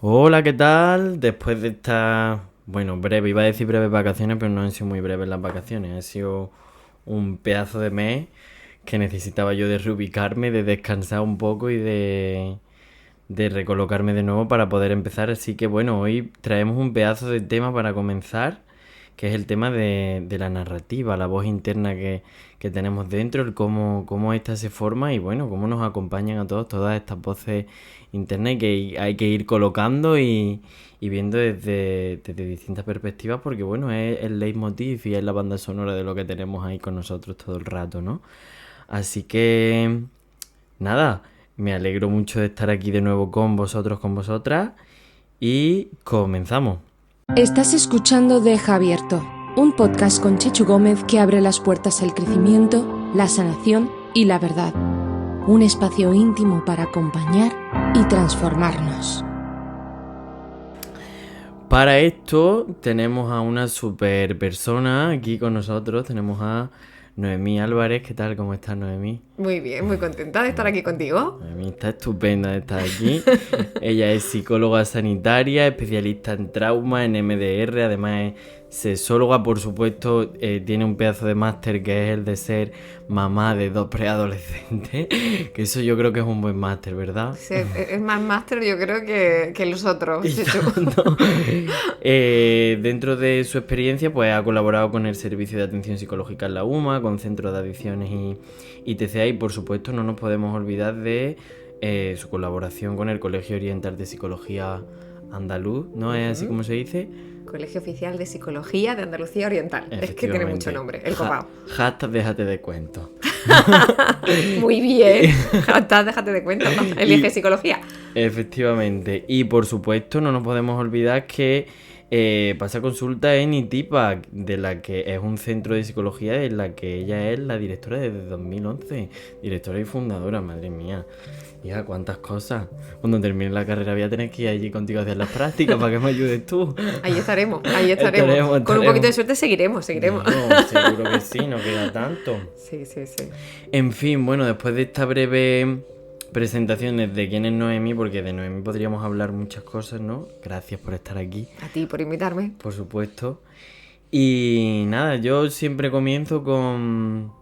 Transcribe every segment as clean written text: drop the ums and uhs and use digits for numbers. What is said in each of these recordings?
Hola, ¿qué tal? Después de esta, breve, iba a decir breves vacaciones, pero no han sido muy breves las vacaciones. Ha sido un pedazo de mes que necesitaba yo de reubicarme, de descansar un poco y de recolocarme de nuevo para poder empezar. Así que bueno, hoy traemos un pedazo de tema para comenzar, que es el tema de la narrativa, la voz interna que tenemos dentro, el cómo ésta se forma y bueno, cómo nos acompañan a todos todas estas voces internas y que hay que ir colocando y viendo desde distintas perspectivas porque bueno, es el leitmotiv y es la banda sonora de lo que tenemos ahí con nosotros todo el rato, ¿no? Así que nada, me alegro mucho de estar aquí de nuevo con vosotros, con vosotras y comenzamos. Estás escuchando Deja Abierto, un podcast con Chechu Gómez que abre las puertas al crecimiento, la sanación y la verdad. Un espacio íntimo para acompañar y transformarnos. Para esto tenemos a una super persona aquí con nosotros, tenemos a Noemí Álvarez. ¿Qué tal? ¿Cómo estás, Noemí? Muy bien, muy contenta de estar aquí contigo. Noemí está estupenda de estar aquí. Ella es psicóloga sanitaria, especialista en trauma, en MDR, además es sexóloga, por supuesto, tiene un pedazo de máster que es el de ser mamá de 2 preadolescentes, que eso yo creo que es un buen máster, ¿verdad? Sí, es más máster yo creo que los otros. No. Dentro de su experiencia, pues ha colaborado con el Servicio de Atención Psicológica en la UMA, con Centros de Adicciones y TCA, y por supuesto no nos podemos olvidar de su colaboración con el Colegio Oriental de Psicología Andaluz, ¿no es así como se dice? Colegio Oficial de Psicología de Andalucía Oriental. Es que tiene mucho nombre, el copao. Hashtag déjate de cuento. Muy bien. Hashtag déjate de cuenta. Elige psicología. Efectivamente. Y por supuesto no nos podemos olvidar que pasa consulta en ITIPA, de la que es un centro de psicología en la que ella es la directora desde 2011. Directora y fundadora, madre mía. Hija, cuántas cosas. Cuando termine la carrera voy a tener que ir allí contigo a hacer las prácticas para que me ayudes tú. Ahí estaremos. Con un poquito de suerte seguiremos. No, seguro que sí, no queda tanto. Sí. En fin, bueno, después de esta breve presentación de quién es Noemí, porque de Noemí podríamos hablar muchas cosas, ¿no? Gracias por estar aquí. A ti por invitarme. Por supuesto. Y nada, yo siempre comienzo con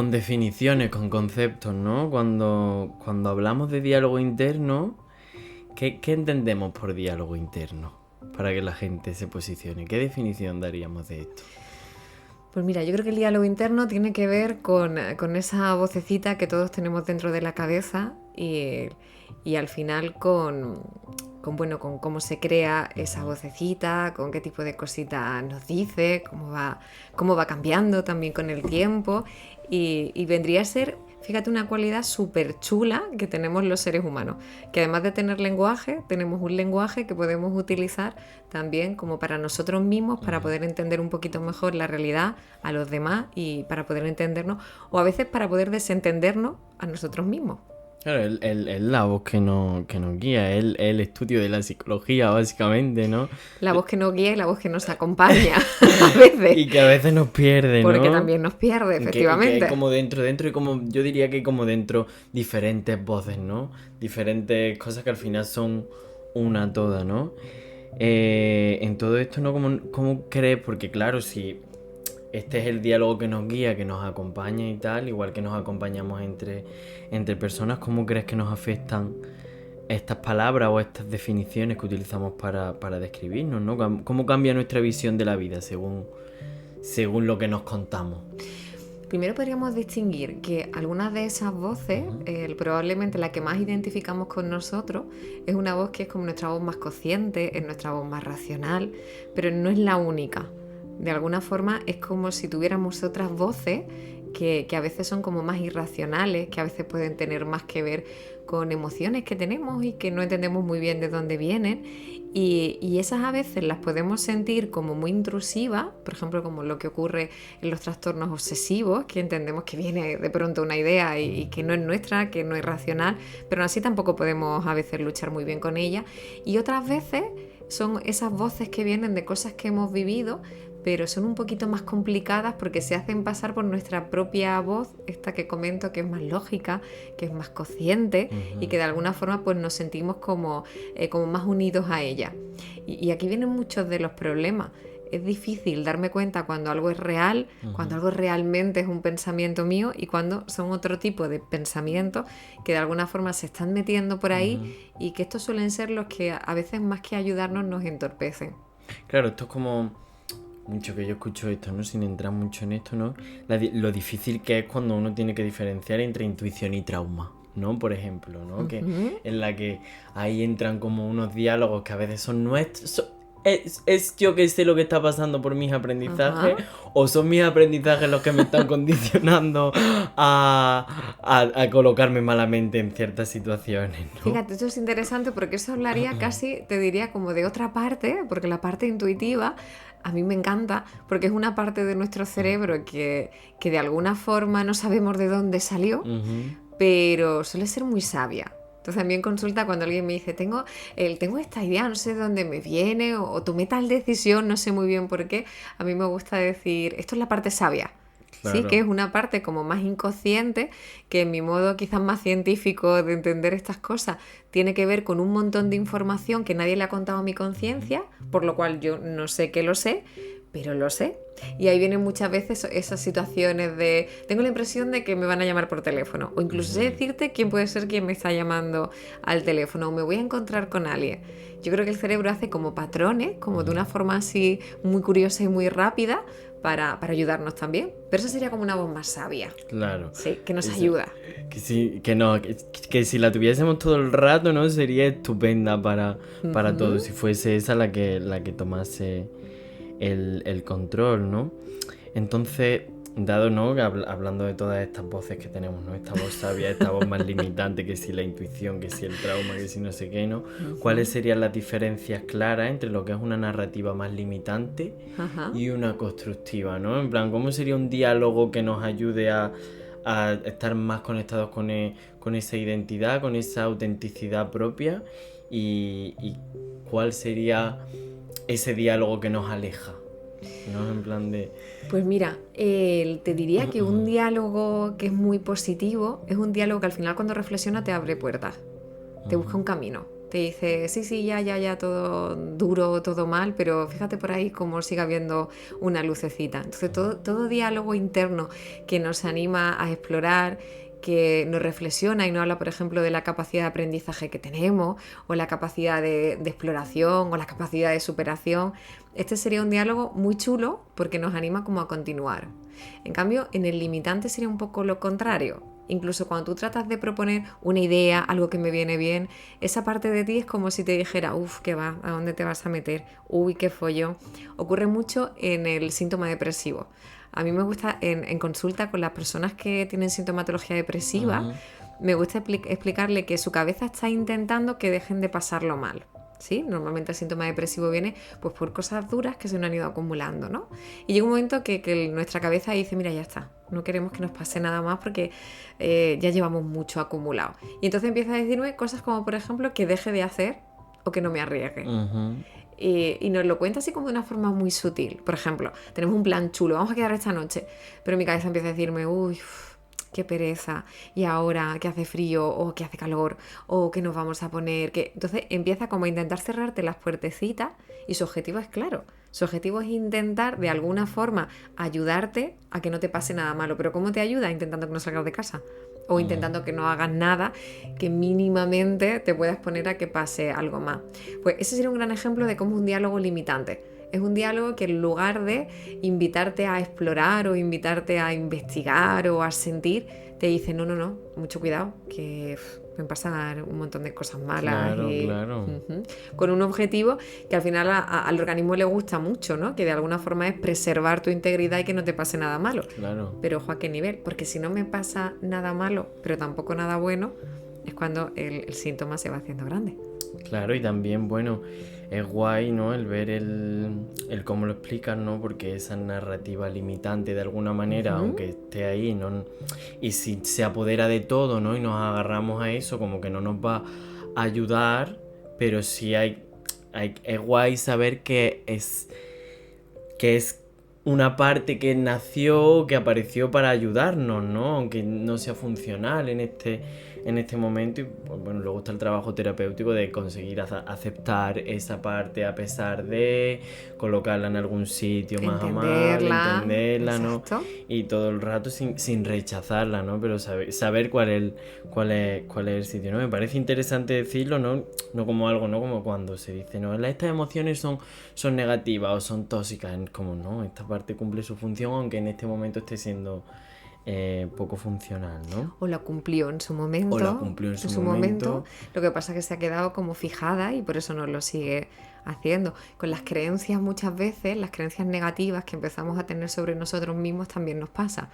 definiciones, con conceptos, ¿no? Cuando hablamos de diálogo interno, ¿qué entendemos por diálogo interno? Para que la gente se posicione. ¿Qué definición daríamos de esto? Pues mira, yo creo que el diálogo interno tiene que ver con esa vocecita que todos tenemos dentro de la cabeza y al final con cómo se crea esa vocecita, con qué tipo de cositas nos dice, cómo va cambiando también con el tiempo y vendría a ser, fíjate, una cualidad súper chula que tenemos los seres humanos, que además de tener lenguaje, tenemos un lenguaje que podemos utilizar también como para nosotros mismos, para poder entender un poquito mejor la realidad a los demás y para poder entendernos, o a veces para poder desentendernos a nosotros mismos. Claro, es la voz que nos guía, es el estudio de la psicología, básicamente, ¿no? La voz que nos guía y la voz que nos acompaña a veces. Y que a veces nos pierde, ¿no? Porque también nos pierde, efectivamente. Que hay como dentro y como yo diría que hay como dentro diferentes voces, ¿no? Diferentes cosas que al final son una toda, ¿no? En todo esto, ¿no? ¿Cómo crees? Porque claro, si este es el diálogo que nos guía, que nos acompaña y tal, igual que nos acompañamos entre personas, ¿cómo crees que nos afectan estas palabras o estas definiciones que utilizamos para describirnos, ¿no? ¿Cómo cambia nuestra visión de la vida según lo que nos contamos? Primero podríamos distinguir que algunas de esas voces, probablemente la que más identificamos con nosotros, es una voz que es como nuestra voz más consciente, es nuestra voz más racional, pero no es la única. De alguna forma es como si tuviéramos otras voces que a veces son como más irracionales, que a veces pueden tener más que ver con emociones que tenemos y que no entendemos muy bien de dónde vienen. Y esas a veces las podemos sentir como muy intrusivas, por ejemplo, como lo que ocurre en los trastornos obsesivos, que entendemos que viene de pronto una idea y que no es nuestra, que no es racional, pero aún así tampoco podemos a veces luchar muy bien con ella. Y otras veces son esas voces que vienen de cosas que hemos vivido, pero son un poquito más complicadas porque se hacen pasar por nuestra propia voz, esta que comento, que es más lógica, que es más consciente y que de alguna forma pues nos sentimos como más unidos a ella. Y aquí vienen muchos de los problemas. Es difícil darme cuenta cuando algo es real, cuando algo realmente es un pensamiento mío y cuando son otro tipo de pensamientos que de alguna forma se están metiendo por ahí y que estos suelen ser los que a veces más que ayudarnos nos entorpecen. Claro, esto es como mucho que yo escucho esto, ¿no? Sin entrar mucho en esto, ¿no? Lo difícil que es cuando uno tiene que diferenciar entre intuición y trauma, ¿no? Por ejemplo, ¿no? Que en la que ahí entran como unos diálogos que a veces son nuestros. Es yo que sé lo que está pasando por mis aprendizajes o son mis aprendizajes los que me están condicionando a colocarme malamente en ciertas situaciones, ¿no? Fíjate, esto es interesante porque eso hablaría casi, te diría, como de otra parte, porque la parte intuitiva a mí me encanta porque es una parte de nuestro cerebro que de alguna forma no sabemos de dónde salió, pero suele ser muy sabia. Entonces a mí en consulta cuando alguien me dice tengo esta idea, no sé de dónde me viene o tomé tal decisión, no sé muy bien por qué, a mí me gusta decir, esto es la parte sabia. Claro. Sí, que es una parte como más inconsciente, que en mi modo quizás más científico de entender estas cosas tiene que ver con un montón de información que nadie le ha contado a mi conciencia, por lo cual yo no sé que lo sé, pero lo sé. Y ahí vienen muchas veces esas situaciones de tengo la impresión de que me van a llamar por teléfono o incluso sé decirte quién puede ser quien me está llamando al teléfono o me voy a encontrar con alguien. Yo creo que el cerebro hace como patrones, como de una forma así muy curiosa y muy rápida para ayudarnos también. Pero eso sería como una voz más sabia. Claro. Sí, que nos ayuda. Que sí, que si la tuviésemos todo el rato, ¿no? Sería estupenda para todo. Si fuese esa la que tomase el control, ¿no? Entonces, dado, ¿no? Hablando de todas estas voces que tenemos, ¿no? Esta voz sabia, esta voz más limitante, que si la intuición, que si el trauma, que si no sé qué, ¿no? ¿Cuáles serían las diferencias claras entre lo que es una narrativa más limitante y una constructiva, ¿no? En plan, ¿cómo sería un diálogo que nos ayude a estar más conectados con esa identidad, con esa autenticidad propia? Y ¿cuál sería ese diálogo que nos aleja, ¿no? En plan de... Pues mira, te diría que un diálogo que es muy positivo es un diálogo que al final cuando reflexiona te abre puertas, te busca un camino, te dice sí, ya, todo duro, todo mal, pero fíjate por ahí cómo sigue habiendo una lucecita. Entonces todo diálogo interno que nos anima a explorar, que nos reflexiona y nos habla, por ejemplo, de la capacidad de aprendizaje que tenemos o la capacidad de exploración o la capacidad de superación. Este sería un diálogo muy chulo porque nos anima como a continuar. En cambio, en el limitante sería un poco lo contrario. Incluso cuando tú tratas de proponer una idea, algo que me viene bien, esa parte de ti es como si te dijera, ¿qué va? ¿A dónde te vas a meter? Uy, qué follón. Ocurre mucho en el síntoma depresivo. A mí me gusta en consulta con las personas que tienen sintomatología depresiva, me gusta explicarle que su cabeza está intentando que dejen de pasarlo mal. ¿Sí? Normalmente el síntoma depresivo viene pues, por cosas duras que se nos han ido acumulando, ¿no? Y llega un momento que nuestra cabeza dice, mira, ya está, no queremos que nos pase nada más porque ya llevamos mucho acumulado. Y entonces empieza a decirme cosas como, por ejemplo, que deje de hacer o que no me arriesgue. Y nos lo cuenta así como de una forma muy sutil. Por ejemplo, tenemos un plan chulo, vamos a quedar esta noche, pero mi cabeza empieza a decirme, qué pereza, y ahora que hace frío o que hace calor o que nos vamos a poner, que entonces empieza como a intentar cerrarte las puertecitas y su objetivo es claro, su objetivo es intentar de alguna forma ayudarte a que no te pase nada malo. Pero ¿cómo te ayuda? Intentando que no salgas de casa o intentando que no hagas nada que mínimamente te pueda exponer a que pase algo más. Pues ese sería un gran ejemplo de cómo es un diálogo limitante. Es un diálogo que en lugar de invitarte a explorar o invitarte a investigar o a sentir, te dice no, mucho cuidado, que pueden pasar un montón de cosas malas. Claro. Con un objetivo que al final al organismo le gusta mucho, ¿no? Que de alguna forma es preservar tu integridad y que no te pase nada malo. Claro. Pero ojo a qué nivel, porque si no me pasa nada malo, pero tampoco nada bueno, es cuando el síntoma se va haciendo grande. Claro, y también, bueno, es guay, ¿no? El ver el cómo lo explican, ¿no? Porque esa narrativa limitante de alguna manera, aunque esté ahí, ¿no? Y si se apodera de todo, ¿no? Y nos agarramos a eso, como que no nos va a ayudar, pero sí es guay saber que es una parte que nació, que apareció para ayudarnos, ¿no? Aunque no sea funcional en este momento. Y pues, bueno, luego está el trabajo terapéutico de conseguir aceptar esa parte a pesar de colocarla en algún sitio más amable, entenderla, ¿no? Exacto. Y todo el rato sin rechazarla, ¿no? Pero saber cuál es el sitio, ¿no? Me parece interesante decirlo, ¿no? No como algo, ¿no? Como cuando se dice, no, estas emociones son negativas o son tóxicas. Como no, esta parte cumple su función, aunque en este momento esté siendo poco funcional, ¿no? O la cumplió en su momento. O la cumplió en su momento. Lo que pasa es que se ha quedado como fijada y por eso no lo sigue haciendo. Con las creencias muchas veces, las creencias negativas que empezamos a tener sobre nosotros mismos también nos pasa.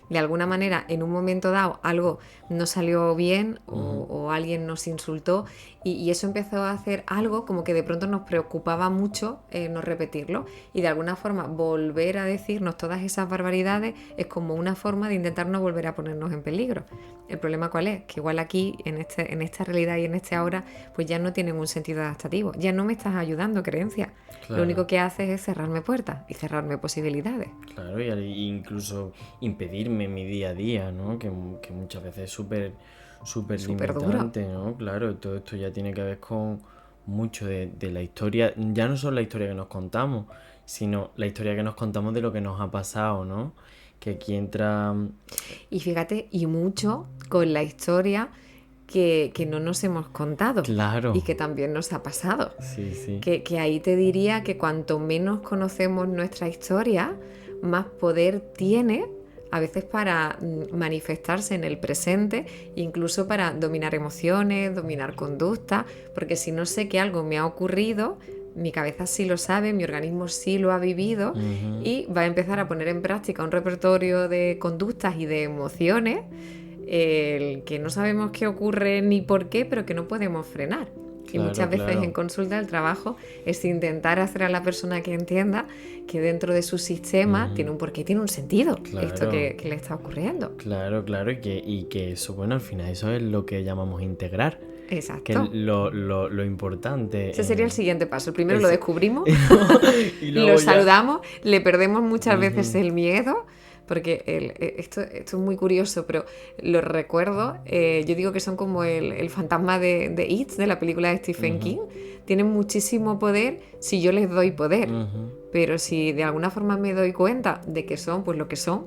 De alguna manera, en un momento dado, algo no salió bien o alguien nos insultó y eso empezó a hacer algo como que de pronto nos preocupaba mucho no repetirlo y de alguna forma volver a decirnos todas esas barbaridades es como una forma de intentar no volver a ponernos en peligro. ¿El problema cuál es? Que igual aquí, en esta realidad y en este ahora, pues ya no tienen un sentido adaptativo. Ya no me estás ayudando, creencia. Claro. Lo único que haces es cerrarme puertas y cerrarme posibilidades. Claro, y incluso impedirme mi día a día, ¿no? Que muchas veces es súper limitante, ¿no? Claro, todo esto ya tiene que ver con mucho de la historia, ya no solo la historia que nos contamos, sino la historia que nos contamos de lo que nos ha pasado, ¿no? Que aquí entra... Y fíjate, y mucho con la historia que no nos hemos contado. Claro. Y que también nos ha pasado. Sí, sí. Que ahí te diría que cuanto menos conocemos nuestra historia, más poder tiene a veces para manifestarse en el presente, incluso para dominar emociones, dominar conductas, porque si no sé que algo me ha ocurrido, mi cabeza sí lo sabe, mi organismo sí lo ha vivido y va a empezar a poner en práctica un repertorio de conductas y de emociones que no sabemos qué ocurre ni por qué, pero que no podemos frenar. Y muchas veces en consulta el trabajo es intentar hacer a la persona que entienda que dentro de su sistema tiene un porqué, tiene un sentido esto que le está ocurriendo. Claro, y que eso, bueno, al final eso es lo que llamamos integrar. Exacto. Que es lo importante. Ese sería el siguiente paso. El primero lo descubrimos, y lo saludamos, le perdemos muchas veces el miedo. Porque esto es muy curioso, pero lo recuerdo, yo digo que son como el fantasma de It, de la película de Stephen King. Tienen muchísimo poder si yo les doy poder, pero si de alguna forma me doy cuenta de que son pues lo que son,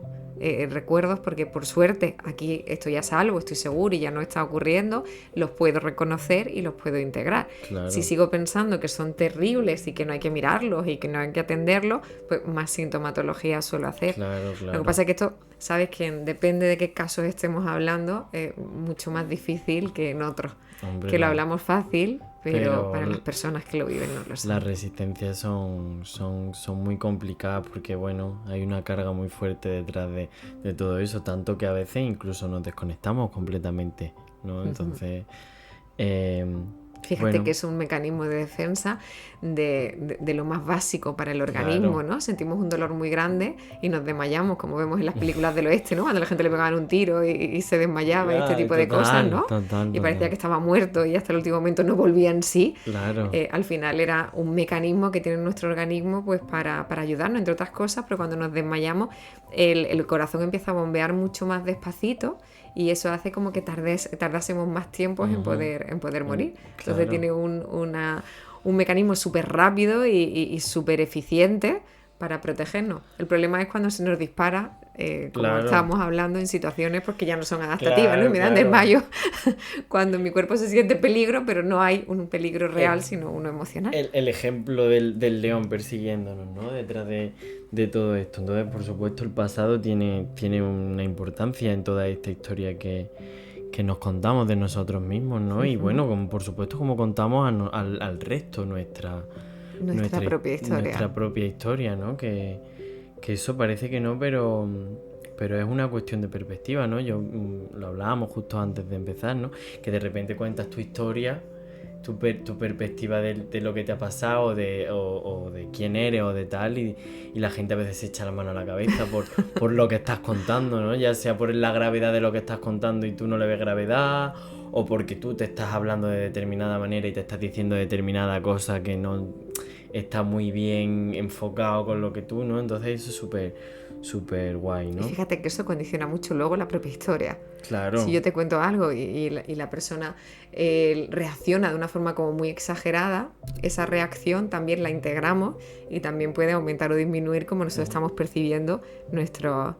recuerdos, porque por suerte aquí estoy a salvo, estoy seguro y ya no está ocurriendo, los puedo reconocer y los puedo integrar. Claro. Si sigo pensando que son terribles y que no hay que mirarlos y que no hay que atenderlos, pues más sintomatología suelo hacer. Claro. Lo que pasa es que esto, sabes que depende de qué casos estemos hablando, es mucho más difícil que en otros. Hombre, que lo hablamos fácil, pero para las personas que lo viven no lo saben. Las resistencias son muy complicadas porque, bueno, hay una carga muy fuerte detrás de todo eso, tanto que a veces incluso nos desconectamos completamente, ¿no? Entonces, Fíjate que es un mecanismo de defensa de lo más básico para el organismo, claro. ¿no? Sentimos un dolor muy grande y nos desmayamos, como vemos en las películas del oeste, ¿no? Cuando la gente le pegaban un tiro y se desmayaba, este tipo de cosas, ¿no? Total. Y parecía que estaba muerto y hasta el último momento no volvía en sí. Claro. Al final era un mecanismo que tiene nuestro organismo pues para ayudarnos, entre otras cosas, pero cuando nos desmayamos el corazón empieza a bombear mucho más despacito y eso hace como que tardásemos más tiempo en poder morir. Claro. Entonces tiene un mecanismo súper rápido y súper eficiente para protegernos. El problema es cuando se nos dispara, como estábamos hablando, en situaciones porque ya no son adaptativas, ¿no? Y me dan desmayo cuando mi cuerpo se siente peligro, pero no hay un peligro real, sino uno emocional. El ejemplo del león persiguiéndonos, ¿no? Detrás de todo esto. Entonces, por supuesto, el pasado tiene una importancia en toda esta historia que nos contamos de nosotros mismos, ¿no? Y bueno, por supuesto, como contamos al resto nuestra propia historia, ¿no? Que eso parece que no, pero es una cuestión de perspectiva, ¿no? Lo hablábamos justo antes de empezar, ¿no? Que de repente cuentas tu historia, tu perspectiva de lo que te ha pasado o de quién eres o de tal, y la gente a veces se echa la mano a la cabeza por lo que estás contando, ¿no? Ya sea por la gravedad de lo que estás contando y tú no le ves gravedad, o porque tú te estás hablando de determinada manera y te estás diciendo determinada cosa que no está muy bien enfocado con lo que tú, ¿no? Entonces eso es súper guay, ¿no? Y fíjate que eso condiciona mucho luego la propia historia. Claro. Si yo te cuento algo y la persona reacciona de una forma como muy exagerada, esa reacción también la integramos y también puede aumentar o disminuir como nosotros estamos percibiendo nuestra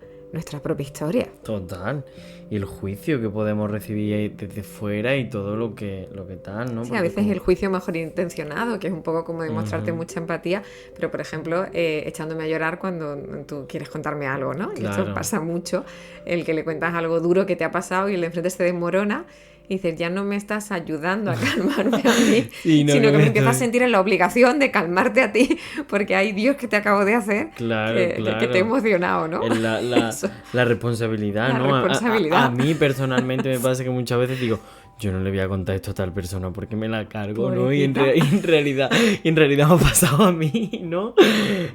propia historia. Total. Y el juicio que podemos recibir desde fuera y todo lo que tal, ¿no? Sí, Porque a veces como... el juicio mejor intencionado, que es un poco como demostrarte mucha empatía, pero por ejemplo, echándome a llorar cuando tú quieres contarme algo, ¿no? Y Claro. esto pasa mucho, el que le cuentas algo duro que te ha pasado y el de enfrente se desmorona y dices, ya no me estás ayudando a calmarme a mí, Sí, no, sino que me estoy- empiezas a sentir en la obligación de calmarte a ti, porque hay Dios que te acabo de hacer, Claro, que claro. te he emocionado, ¿no? Es Eso. la responsabilidad, La ¿no? responsabilidad. A mí personalmente me pasa que muchas veces digo, yo no le voy a contar esto a tal persona porque me la cargo, ¿no? Y Pobrecita. en realidad me ha pasado a mí, ¿no?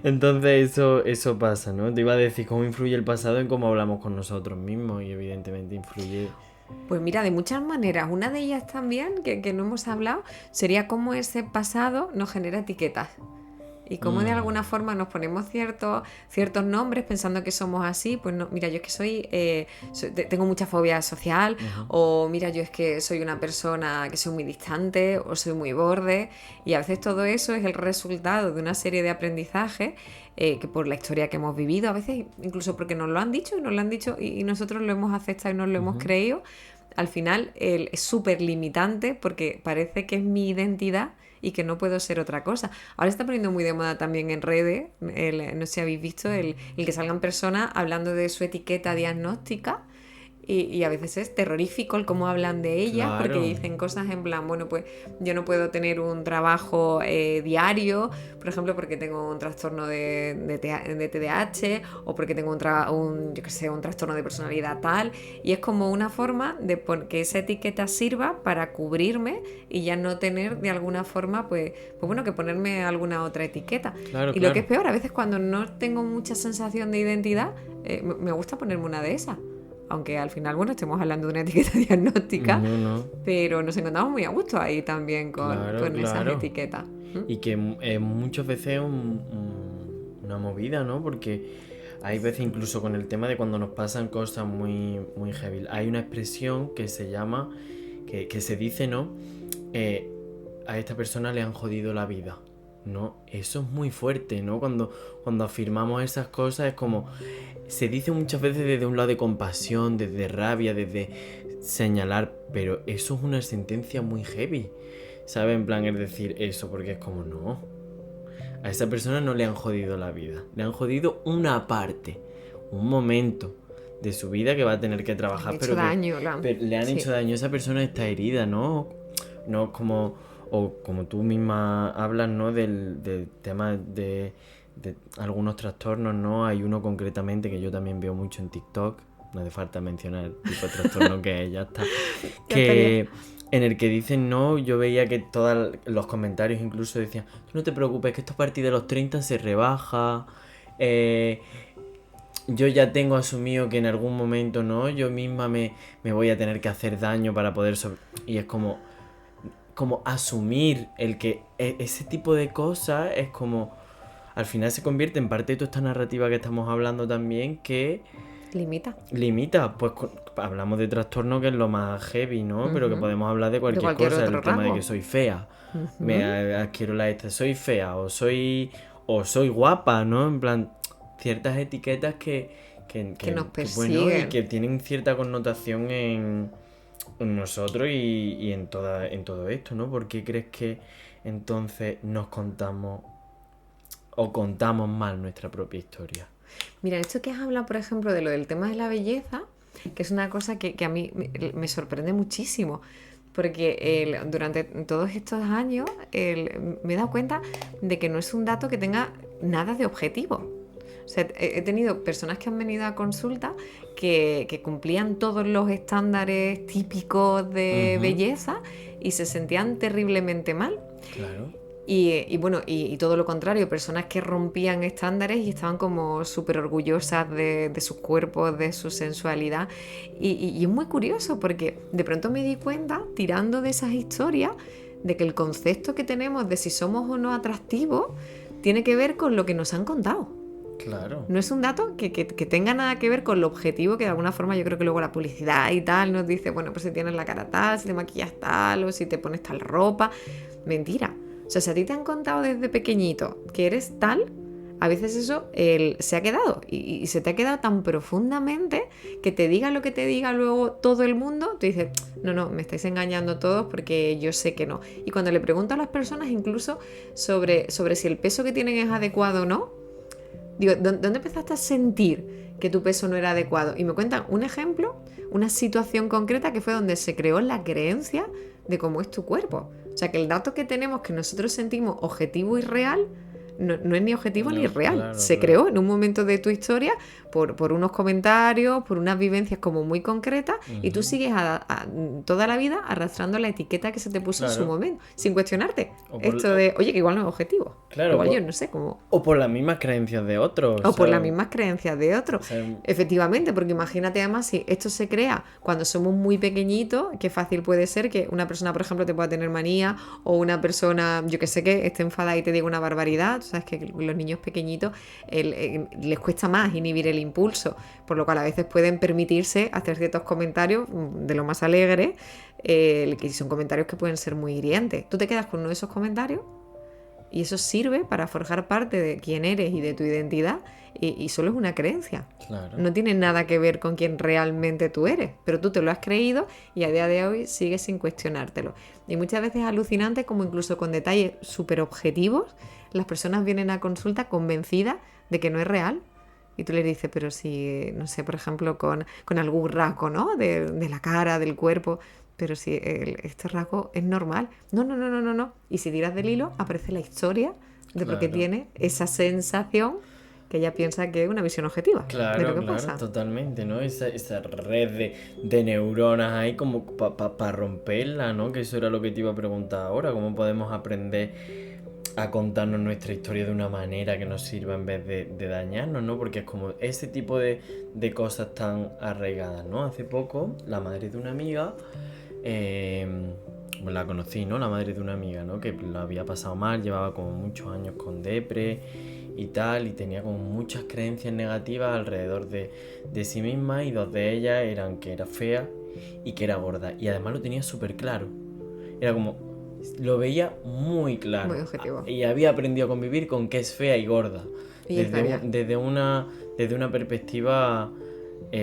Entonces eso pasa, ¿no? Te iba a decir cómo influye el pasado en cómo hablamos con nosotros mismos y evidentemente influye... Pues mira, de muchas maneras. Una de ellas también, que no hemos hablado, sería cómo ese pasado nos genera etiquetas. Y cómo de alguna forma nos ponemos ciertos nombres pensando que somos así. Pues no, mira, yo es que tengo mucha fobia social, o mira, yo es que soy una persona que soy muy distante, o soy muy borde. Y a veces todo eso es el resultado de una serie de aprendizajes que por la historia que hemos vivido, a veces incluso porque nos lo han dicho y nosotros lo hemos aceptado y nos lo hemos creído. Al final es súper limitante porque parece que es mi identidad y que no puedo ser otra cosa. Ahora está poniendo muy de moda también en redes, no sé si habéis visto, el que salgan personas hablando de su etiqueta diagnóstica y a veces es terrorífico el cómo hablan de ellas, Claro. porque dicen cosas en plan, bueno, pues yo no puedo tener un trabajo diario, por ejemplo, porque tengo un trastorno de TDAH o porque tengo un trastorno de personalidad tal, y es como una forma de que esa etiqueta sirva para cubrirme y ya no tener de alguna forma, pues bueno, que ponerme alguna otra etiqueta. Claro, Y lo que es peor, a veces cuando no tengo mucha sensación de identidad, me gusta ponerme una de esas. Aunque al final, bueno, estemos hablando de una etiqueta diagnóstica, No. pero nos encontramos muy a gusto ahí también con esas Claro. etiquetas. Y que muchas veces es una movida, ¿no? Porque hay veces incluso con el tema de cuando nos pasan cosas muy, muy heavy. Hay una expresión que se llama, que se dice, ¿no? A esta persona le han jodido la vida, ¿no? Eso es muy fuerte, ¿no? Cuando afirmamos esas cosas es como... Se dice muchas veces desde un lado de compasión, desde rabia, desde señalar, pero eso es una sentencia muy heavy, ¿sabes? En plan, es decir eso, porque es como, no, a esa persona no le han jodido la vida, le han jodido una parte, un momento de su vida que va a tener que trabajar, Le han hecho daño, pero le han hecho daño, esa persona está herida, ¿no? No como, o como tú misma hablas, ¿no? Del tema de algunos trastornos, ¿no? Hay uno concretamente que yo también veo mucho en TikTok, no hace falta mencionar el tipo de trastorno que es, ya está, que en el que dicen, no, yo veía que todos los comentarios incluso decían, tú no te preocupes, que esto a partir de los 30 se rebaja, yo ya tengo asumido que en algún momento, ¿no? Yo misma me voy a tener que hacer daño para poder y es como asumir el que ese tipo de cosas es como... Al final se convierte en parte de toda esta narrativa que estamos hablando también que... Limita, pues hablamos de trastorno que es lo más heavy, ¿no? Pero que podemos hablar de cualquier cosa, el tema de que soy fea, me adquiero soy fea o soy guapa, ¿no? En plan, ciertas etiquetas que nos persiguen. Bueno, y que tienen cierta connotación en nosotros y en todo esto, ¿no? ¿Por qué crees que entonces nos contamos mal nuestra propia historia? Mira, esto que has hablado, por ejemplo, de lo del tema de la belleza, que es una cosa que a mí me sorprende muchísimo, porque durante todos estos años me he dado cuenta de que no es un dato que tenga nada de objetivo. O sea, he tenido personas que han venido a consulta que cumplían todos los estándares típicos de belleza y se sentían terriblemente mal. Claro. Y bueno, y todo lo contrario, personas que rompían estándares y estaban como súper orgullosas de sus cuerpos, de su sensualidad. Y es muy curioso porque de pronto me di cuenta, tirando de esas historias, de que el concepto que tenemos de si somos o no atractivos tiene que ver con lo que nos han contado. Claro. No es un dato que tenga nada que ver con lo objetivo, que de alguna forma yo creo que luego la publicidad y tal nos dice, bueno, pues si tienes la cara tal, si te maquillas tal, o si te pones tal ropa. Mentira. O sea, si a ti te han contado desde pequeñito que eres tal, a veces eso se ha quedado y se te ha quedado tan profundamente que te diga lo que te diga luego todo el mundo, tú dices, no, me estáis engañando todos porque yo sé que no. Y cuando le pregunto a las personas incluso sobre si el peso que tienen es adecuado o no, digo, ¿dónde empezaste a sentir que tu peso no era adecuado? Y me cuentan un ejemplo, una situación concreta que fue donde se creó la creencia de cómo es tu cuerpo. O sea, que el dato que tenemos que nosotros sentimos objetivo y real no es ni objetivo ni real. Claro, Se creó en un momento de tu historia por unos comentarios, por unas vivencias como muy concretas, y tú sigues toda la vida arrastrando la etiqueta que se te puso en su momento, sin cuestionarte. Esto de, oye, que igual no es objetivo. Claro, igual yo no sé cómo. O por las mismas creencias de otros. O por las mismas creencias de otros. O sea, efectivamente, porque imagínate además si esto se crea cuando somos muy pequeñitos, qué fácil puede ser que una persona, por ejemplo, te pueda tener manía, o una persona, yo que sé, que esté enfadada y te diga una barbaridad. Tú sabes que los niños pequeñitos les cuesta más inhibir el impulso, por lo cual a veces pueden permitirse hacer ciertos comentarios de lo más alegres, que son comentarios que pueden ser muy hirientes. Tú te quedas con uno de esos comentarios y eso sirve para forjar parte de quién eres y de tu identidad, y solo es una creencia. Claro. No tiene nada que ver con quién realmente tú eres, pero tú te lo has creído y a día de hoy sigues sin cuestionártelo. Y muchas veces es alucinante como incluso con detalles súper objetivos las personas vienen a consulta convencidas de que no es real. Y tú les dices, pero si, no sé, por ejemplo, con algún rasgo, ¿no? De la cara, del cuerpo, pero si este rasgo es normal. No. Y si tiras del hilo, aparece la historia de por qué tiene esa sensación que ella piensa que es una visión objetiva de lo que pasa. Totalmente, ¿no? Esa red de neuronas ahí como para romperla, ¿no? Que eso era lo que te iba a preguntar ahora, ¿cómo podemos aprender a contarnos nuestra historia de una manera que nos sirva en vez de dañarnos, ¿no? Porque es como ese tipo de cosas tan arraigadas, ¿no? Hace poco, la madre de una amiga, la conocí, ¿no? La madre de una amiga, ¿no? Que lo había pasado mal, llevaba como muchos años con depre y tal, y tenía como muchas creencias negativas alrededor de sí misma, y dos de ellas eran que era fea y que era gorda, y además lo tenía súper claro. Era como, lo veía muy claro. Muy objetivo. Y había aprendido a convivir con que es fea y gorda. Desde una perspectiva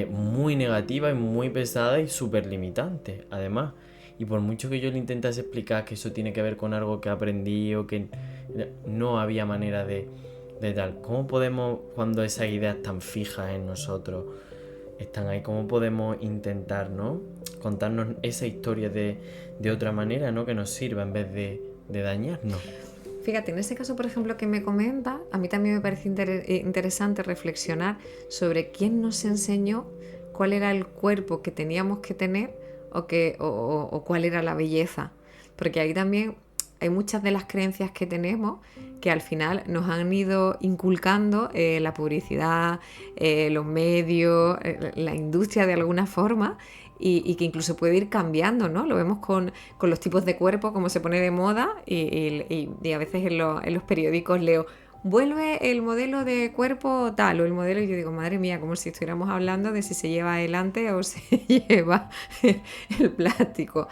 muy negativa y muy pesada y súper limitante, además. Y por mucho que yo le intentase explicar que eso tiene que ver con algo que aprendí o que no había manera de tal. ¿Cómo podemos, cuando esas ideas tan fijas en nosotros están ahí, cómo podemos intentar, ¿no? Contarnos esa historia de otra manera, ¿no? Que nos sirva en vez de dañarnos? Fíjate, en ese caso, por ejemplo, que me comenta, a mí también me parece interesante reflexionar sobre quién nos enseñó cuál era el cuerpo que teníamos que tener o cuál era la belleza. Porque ahí también hay muchas de las creencias que tenemos que al final nos han ido inculcando la publicidad, los medios, la industria de alguna forma, y que incluso puede ir cambiando, ¿no? Lo vemos con los tipos de cuerpo, como se pone de moda, y a veces en los periódicos leo, vuelve el modelo de cuerpo tal, o el modelo, y yo digo, madre mía, como si estuviéramos hablando de si se lleva adelante o se lleva el plástico.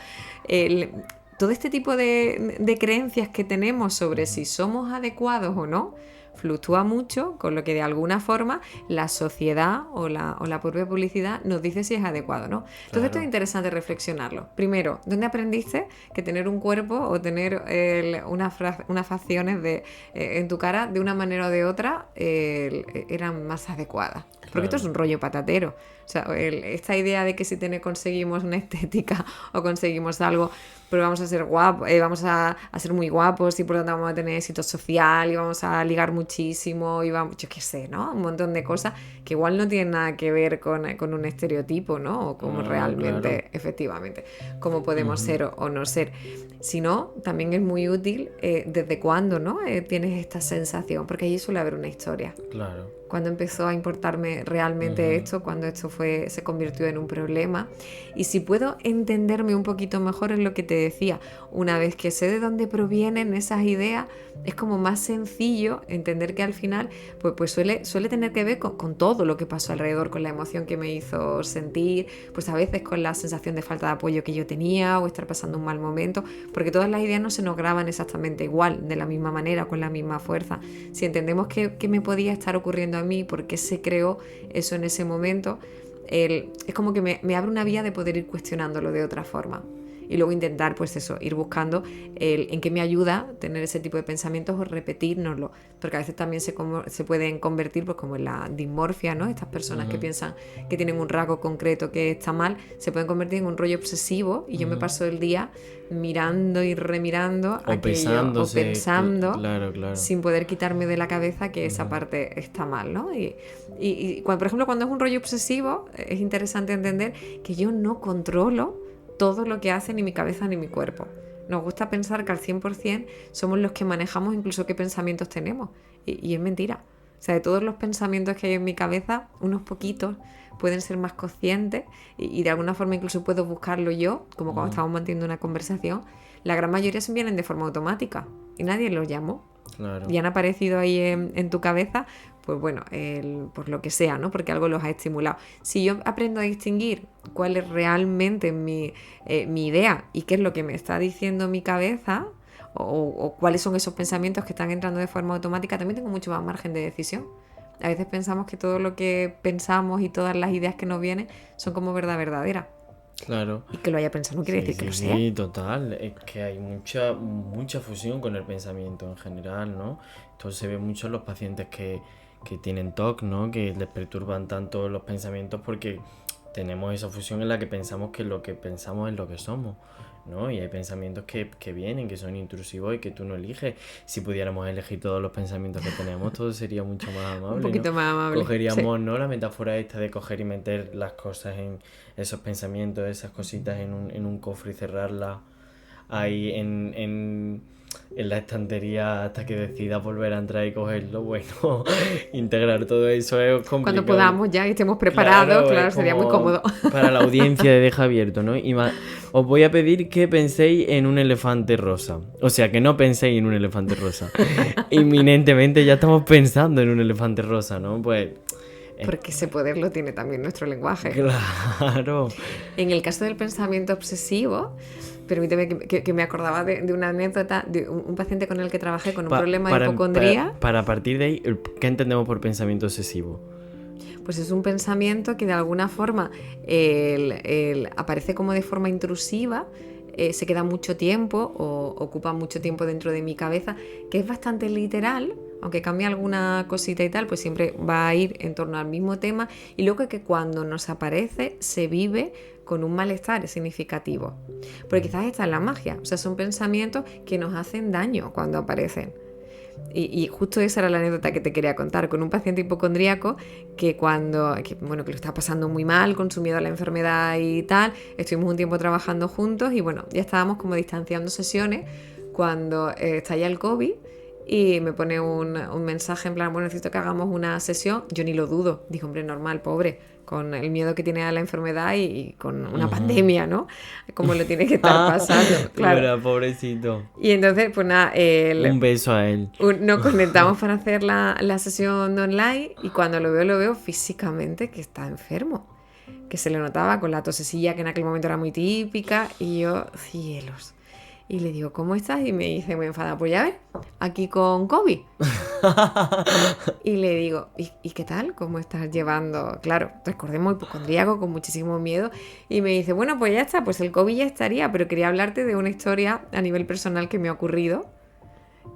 Todo este tipo de creencias que tenemos sobre si somos adecuados o no fluctúa mucho con lo que de alguna forma la sociedad o la propia publicidad nos dice si es adecuado o no. Entonces Claro. esto es interesante reflexionarlo. Primero, ¿dónde aprendiste que tener un cuerpo o tener unas facciones en tu cara de una manera o de otra eran más adecuadas? Porque esto es un rollo patatero. O sea, esta idea de que si conseguimos una estética o conseguimos algo, pero vamos a ser guapos, vamos a ser muy guapos y por lo tanto vamos a tener éxito social y vamos a ligar muchísimo y vamos, yo qué sé, ¿no? Un montón de cosas que igual no tienen nada que ver con un estereotipo, ¿no? O como realmente, claro. efectivamente, cómo podemos ser o no ser. Si no, también es muy útil desde cuándo, ¿no? Tienes esta sensación, porque allí suele haber una historia. Claro. cuándo empezó a importarme realmente esto, cuándo esto se convirtió en un problema. Y si puedo entenderme un poquito mejor, es lo que te decía, una vez que sé de dónde provienen esas ideas, es como más sencillo entender que al final pues suele tener que ver con todo lo que pasó alrededor, con la emoción que me hizo sentir, pues a veces con la sensación de falta de apoyo que yo tenía o estar pasando un mal momento, porque todas las ideas no se nos graban exactamente igual, de la misma manera, con la misma fuerza. Si entendemos qué me podía estar ocurriendo a mí, por qué se creó eso en ese momento, es como que me abre una vía de poder ir cuestionándolo de otra forma. Y luego intentar, pues eso, ir buscando en qué me ayuda tener ese tipo de pensamientos o repetírnoslo. Porque a veces también se pueden convertir, pues como en la dismorfia, ¿no? Estas personas que piensan que tienen un rasgo concreto que está mal, se pueden convertir en un rollo obsesivo. Y yo me paso el día mirando y remirando aquello, o pensando, claro. sin poder quitarme de la cabeza que esa parte está mal, ¿no? Y cuando, por ejemplo, cuando es un rollo obsesivo, es interesante entender que yo no controlo todo lo que hace ni mi cabeza ni mi cuerpo. Nos gusta pensar que al 100% somos los que manejamos incluso qué pensamientos tenemos. Y es mentira. O sea, de todos los pensamientos que hay en mi cabeza, unos poquitos pueden ser más conscientes y de alguna forma incluso puedo buscarlo yo, como cuando estamos manteniendo una conversación. La gran mayoría se vienen de forma automática y nadie los llamó. Claro. Y han aparecido ahí en tu cabeza, pues bueno, por lo que sea, ¿no? Porque algo los ha estimulado. Si yo aprendo a distinguir cuál es realmente mi idea y qué es lo que me está diciendo mi cabeza, o cuáles son esos pensamientos que están entrando de forma automática, también tengo mucho más margen de decisión. A veces pensamos que todo lo que pensamos y todas las ideas que nos vienen son como verdad verdadera. Claro. Y que lo haya pensado no quiere decir que lo sea. Sí, total. Es que hay mucha fusión con el pensamiento en general, ¿no? Esto se ve mucho en los pacientes que tienen TOC, ¿no? Que les perturban tanto los pensamientos porque tenemos esa fusión en la que pensamos que lo que pensamos es lo que somos, ¿no? Y hay pensamientos que vienen, que son intrusivos y que tú no eliges. Si pudiéramos elegir todos los pensamientos que tenemos, todo sería mucho más amable, Un poquito ¿no? más amable. Cogeríamos, ¿no? La metáfora esta de coger y meter las cosas en esos pensamientos, esas cositas en un cofre y cerrarlas ahí en la estantería hasta que decidas volver a entrar y cogerlo. Bueno, integrar todo eso es complicado. Cuando podamos ya y estemos preparados, claro, sería muy cómodo. Para la audiencia de Deja Abierto, ¿no? Os voy a pedir que penséis en un elefante rosa. O sea, que no penséis en un elefante rosa. Inminentemente ya estamos pensando en un elefante rosa, ¿no? Pues... Porque ese poder lo tiene también nuestro lenguaje. Claro. En el caso del pensamiento obsesivo, permíteme que me acordaba de una anécdota de un paciente con el que trabajé con un problema de hipocondría. Para partir de ahí, ¿qué entendemos por pensamiento obsesivo? Pues es un pensamiento que de alguna forma aparece como de forma intrusiva, se queda mucho tiempo o ocupa mucho tiempo dentro de mi cabeza, que es bastante literal, aunque cambie alguna cosita y tal, pues siempre va a ir en torno al mismo tema, y luego que cuando nos aparece se vive con un malestar significativo. Porque quizás esta es la magia, o sea, son pensamientos que nos hacen daño cuando aparecen. Y justo esa era la anécdota que te quería contar, con un paciente hipocondríaco que lo estaba pasando muy mal con su miedo a la enfermedad y tal. Estuvimos un tiempo trabajando juntos y bueno, ya estábamos como distanciando sesiones cuando estalla el COVID y me pone un mensaje en plan, bueno, necesito que hagamos una sesión. Yo ni lo dudo, digo, hombre, normal, pobre, con el miedo que tiene a la enfermedad y con una pandemia, ¿no? Como lo tiene que estar pasando, claro. Era pobrecito. Y entonces, pues nada, un beso a él. Nos conectamos para hacer la sesión online y cuando lo veo físicamente que está enfermo, que se le notaba con la tosecilla que en aquel momento era muy típica y yo, cielos. Y le digo, ¿cómo estás? Y me dice muy enfadada, pues ya ves, aquí con COVID. Y le digo, ¿y qué tal? ¿Cómo estás llevando? Claro, recordemos, hipocondríaco, con muchísimo miedo. Y me dice, bueno, pues ya está, pues el COVID ya estaría, pero quería hablarte de una historia a nivel personal que me ha ocurrido.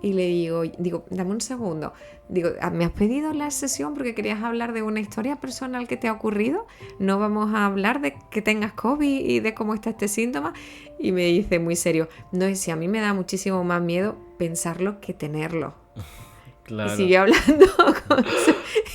Y le digo, dame un segundo. Digo, ¿me has pedido la sesión porque querías hablar de una historia personal que te ha ocurrido? ¿No vamos a hablar de que tengas COVID y de cómo está este síntoma? Y me dice muy serio, no, es si a mí me da muchísimo más miedo pensarlo que tenerlo. Claro. Y siguió hablando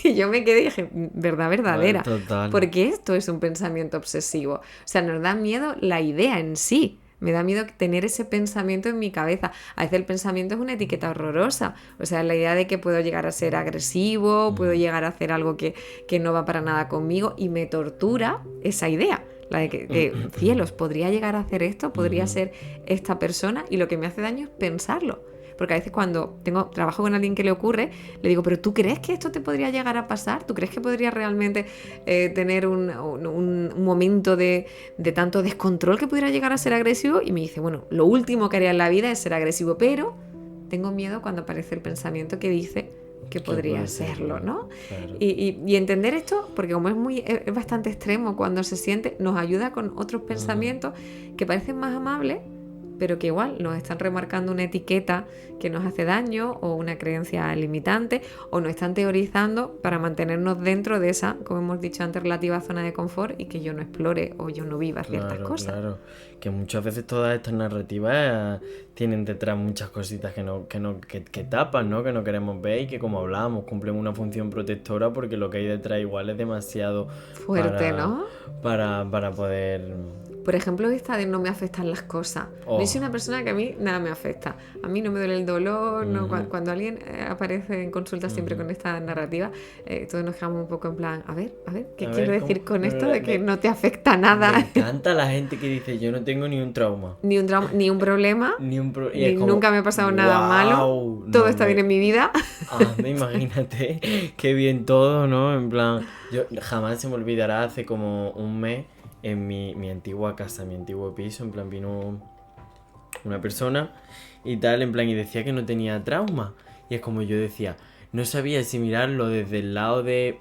y yo me quedé y dije, verdad verdadera. Total. Porque esto es un pensamiento obsesivo. O sea, nos da miedo la idea en sí Me da miedo tener ese pensamiento en mi cabeza. A veces el pensamiento es una etiqueta horrorosa. O sea, la idea de que puedo llegar a ser agresivo, puedo llegar a hacer algo que no va para nada conmigo, y me tortura esa idea. La de que cielos, podría llegar a hacer esto, podría ser esta persona, y lo que me hace daño es pensarlo. Porque a veces cuando trabajo con alguien que le ocurre, le digo, ¿pero tú crees que esto te podría llegar a pasar? ¿Tú crees que podría realmente tener un momento de tanto descontrol que pudiera llegar a ser agresivo? Y me dice, bueno, lo último que haría en la vida es ser agresivo, pero tengo miedo cuando aparece el pensamiento que dice que podría serlo, ¿no? Claro. Y entender esto, porque como es bastante extremo cuando se siente, nos ayuda con otros pensamientos que parecen más amables, pero que igual nos están remarcando una etiqueta que nos hace daño, o una creencia limitante, o nos están teorizando para mantenernos dentro de esa, como hemos dicho antes, relativa zona de confort, y que yo no explore o yo no viva ciertas cosas. Claro, que muchas veces todas estas narrativas tienen detrás muchas cositas que tapan, ¿no? Que no queremos ver, y que, como hablábamos, cumplen una función protectora, porque lo que hay detrás igual es demasiado fuerte, ¿no? Para poder... Por ejemplo, esta de no me afectan las cosas. Yo soy una persona que a mí nada me afecta. A mí no me duele el dolor. No, cuando alguien aparece en consulta siempre con esta narrativa, todos nos quedamos un poco en plan, a ver, ¿qué quiero decir con esto de que no te afecta nada? Me encanta la gente que dice, yo no tengo ni un trauma. Ni un problema. Ni nunca me ha pasado nada malo. Todo está bien en mi vida. Imagínate, qué bien todo, ¿no? En plan, yo jamás se me olvidará, hace como un mes, en mi antigua casa, mi antiguo piso, en plan vino una persona y tal, en plan, y decía que no tenía trauma. Y es como yo decía, no sabía si mirarlo desde el lado de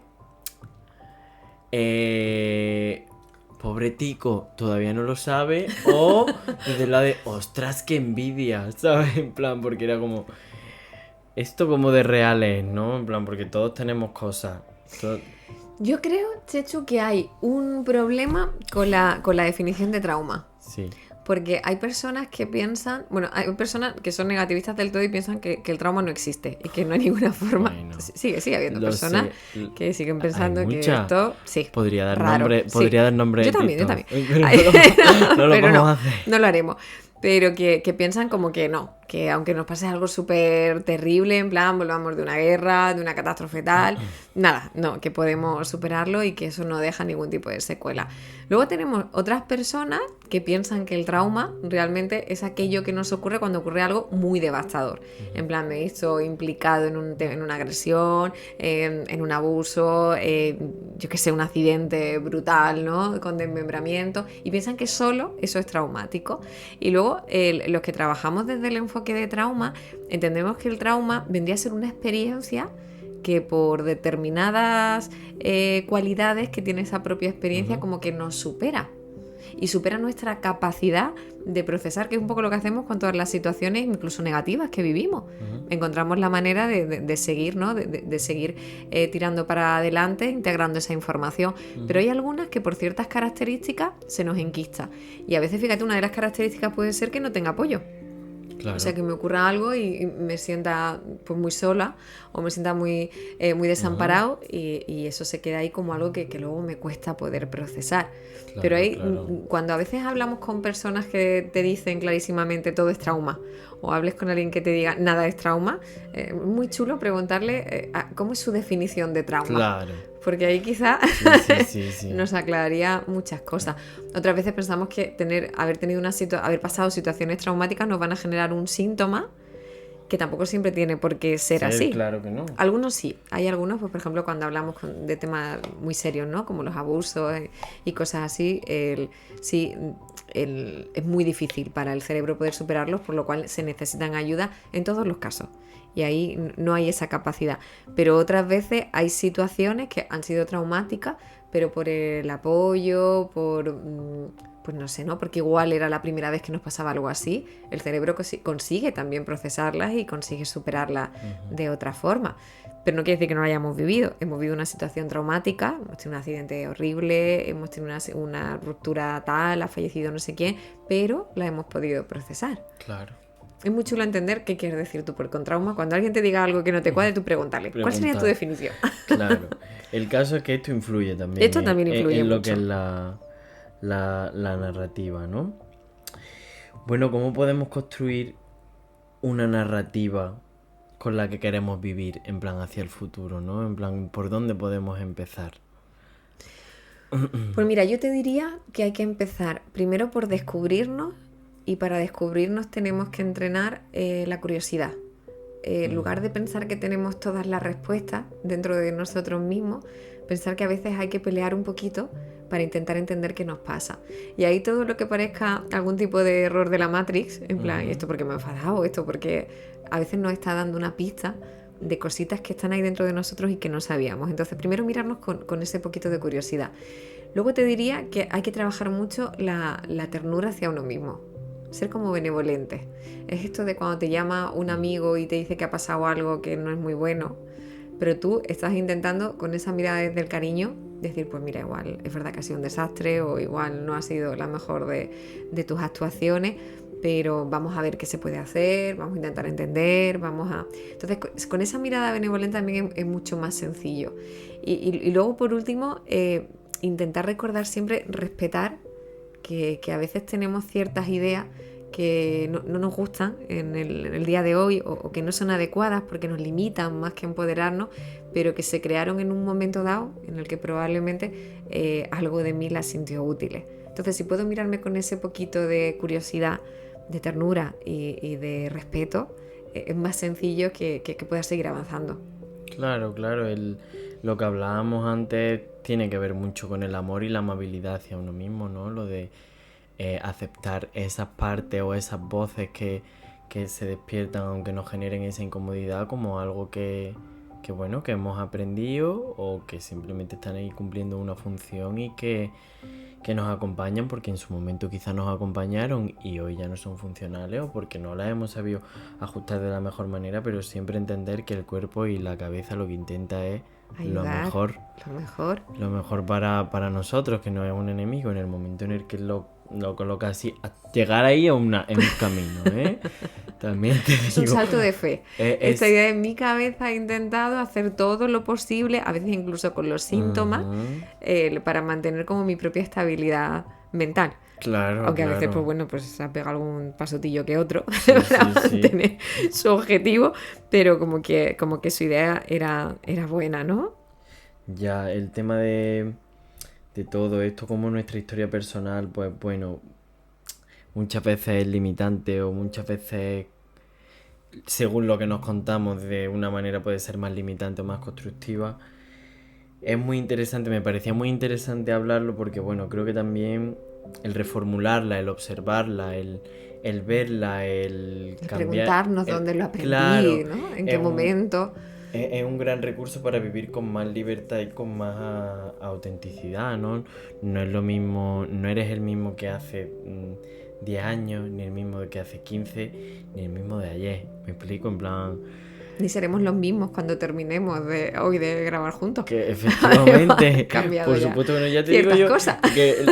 pobre tico, todavía no lo sabe, o desde el lado de ostras, qué envidia, ¿sabes? En plan, porque era como esto como de reales, ¿no? En plan, porque todos tenemos cosas. Yo creo, Chechu, que hay un problema con la definición de trauma. Sí. Porque hay personas que piensan, hay personas que son negativistas del todo y piensan que el trauma no existe y que no hay ninguna forma. Bueno, sigue habiendo personas que siguen pensando que esto sí. Podría dar nombre. Yo también. No lo vamos a hacer. No lo haremos. Pero que piensan como que no, que aunque nos pase algo súper terrible, en plan, volvamos de una guerra, de una catástrofe tal, nada, no, que podemos superarlo y que eso no deja ningún tipo de secuela. Luego tenemos otras personas que piensan que el trauma realmente es aquello que nos ocurre cuando ocurre algo muy devastador. En plan, me he visto implicado en una agresión, en un abuso, yo qué sé, un accidente brutal, ¿no? Con desmembramiento, y piensan que solo eso es traumático. Y luego los que trabajamos desde el enfoque de trauma, entendemos que el trauma vendría a ser una experiencia que por determinadas cualidades que tiene esa propia experiencia como que nos supera. Y supera nuestra capacidad de procesar, que es un poco lo que hacemos con todas las situaciones, incluso negativas, que vivimos. Encontramos la manera de seguir, ¿no? de seguir tirando para adelante, integrando esa información. Pero hay algunas que por ciertas características se nos enquista. Y a veces, fíjate, una de las características puede ser que no tenga apoyo. Claro. O sea, que me ocurra algo y me sienta pues muy sola, o me sienta muy desamparado, y eso se queda ahí como algo que luego me cuesta poder procesar. Claro, pero cuando a veces hablamos con personas que te dicen clarísimamente todo es trauma, o hables con alguien que te diga nada es trauma, es muy chulo preguntarle cómo es su definición de trauma. Claro. Porque ahí quizá sí. nos aclararía muchas cosas. Otras veces pensamos que haber pasado situaciones traumáticas nos van a generar un síntoma que tampoco siempre tiene por qué ser así. Claro que no. Algunos sí. Hay algunos, pues, por ejemplo, cuando hablamos de temas muy serios, ¿no? Como los abusos y cosas así, es muy difícil para el cerebro poder superarlos, por lo cual se necesitan ayuda en todos los casos. Y ahí no hay esa capacidad. Pero otras veces hay situaciones que han sido traumáticas, pero por el apoyo, pues no sé, ¿no? Porque igual era la primera vez que nos pasaba algo así, el cerebro consigue también procesarlas y consigue superarlas de otra forma. Pero no quiere decir que no lo hayamos vivido. Hemos vivido una situación traumática, hemos tenido un accidente horrible, hemos tenido una ruptura tal, ha fallecido no sé quién, pero la hemos podido procesar. Claro. Es muy chulo entender qué quieres decir tú con trauma. Cuando alguien te diga algo que no te cuadre, tú pregúntale, ¿cuál sería tu definición? Claro. El caso es que esto influye también. Esto también influye en mucho. Lo que es la narrativa, ¿no? Bueno, ¿cómo podemos construir una narrativa con la que queremos vivir, en plan hacia el futuro, ¿no? En plan, ¿por dónde podemos empezar? Pues mira, yo te diría que hay que empezar primero por descubrirnos, y para descubrirnos tenemos que entrenar la curiosidad. En lugar de pensar que tenemos todas las respuestas dentro de nosotros mismos, pensar que a veces hay que pelear un poquito para intentar entender qué nos pasa. Y ahí todo lo que parezca algún tipo de error de la Matrix, en plan, esto porque me he enfadado, esto porque a veces nos está dando una pista de cositas que están ahí dentro de nosotros y que no sabíamos. Entonces, primero mirarnos con ese poquito de curiosidad. Luego te diría que hay que trabajar mucho la ternura hacia uno mismo. Ser como benevolente. Es esto de cuando te llama un amigo y te dice que ha pasado algo que no es muy bueno, pero tú estás intentando con esa mirada desde el cariño decir, pues mira, igual es verdad que ha sido un desastre o igual no ha sido la mejor de tus actuaciones, pero vamos a ver qué se puede hacer, vamos a intentar entender, vamos a... Entonces, con esa mirada benevolente también es mucho más sencillo. Y luego, por último, intentar recordar siempre, respetar que a veces tenemos ciertas ideas que no nos gustan en el día de hoy o que no son adecuadas porque nos limitan más que empoderarnos, pero que se crearon en un momento dado en el que probablemente algo de mí las sintió útiles. Entonces, si puedo mirarme con ese poquito de curiosidad, de ternura y de respeto, es más sencillo que pueda seguir avanzando. Claro, lo que hablábamos antes tiene que ver mucho con el amor y la amabilidad hacia uno mismo, ¿no? Lo de aceptar esas partes o esas voces que se despiertan aunque nos generen esa incomodidad como algo que bueno, que hemos aprendido o que simplemente están ahí cumpliendo una función y que nos acompañan porque en su momento quizás nos acompañaron y hoy ya no son funcionales o porque no las hemos sabido ajustar de la mejor manera, pero siempre entender que el cuerpo y la cabeza lo que intenta es ayudar, lo mejor para nosotros, que no es un enemigo. En el momento en el que lo coloca así, a llegar ahí en un camino, ¿eh? También te digo, es un salto de fe. Esta idea en mi cabeza he intentado hacer todo lo posible, a veces incluso con los síntomas, para mantener como mi propia estabilidad mental. Claro, aunque claro. A veces, pues bueno, pues se ha pegado algún pasotillo que otro para mantener su objetivo, pero como que su idea era buena, ¿no? Ya, el tema de todo esto, como nuestra historia personal, pues bueno, muchas veces es limitante o muchas veces, según lo que nos contamos, de una manera puede ser más limitante o más constructiva. Es muy interesante, me parecía muy interesante hablarlo porque, bueno, creo que también el reformularla, el observarla, el verla, el cambiar... preguntarnos dónde lo aprendí, claro, ¿no? En qué momento... Es un gran recurso para vivir con más libertad y con más autenticidad, ¿no? No es lo mismo, no eres el mismo que hace 10 años, ni el mismo que hace 15, ni el mismo de ayer. ¿Me explico? En plan... Ni seremos los mismos cuando terminemos hoy de grabar juntos. Que efectivamente, por supuesto, bueno, ya te digo yo cosas. Que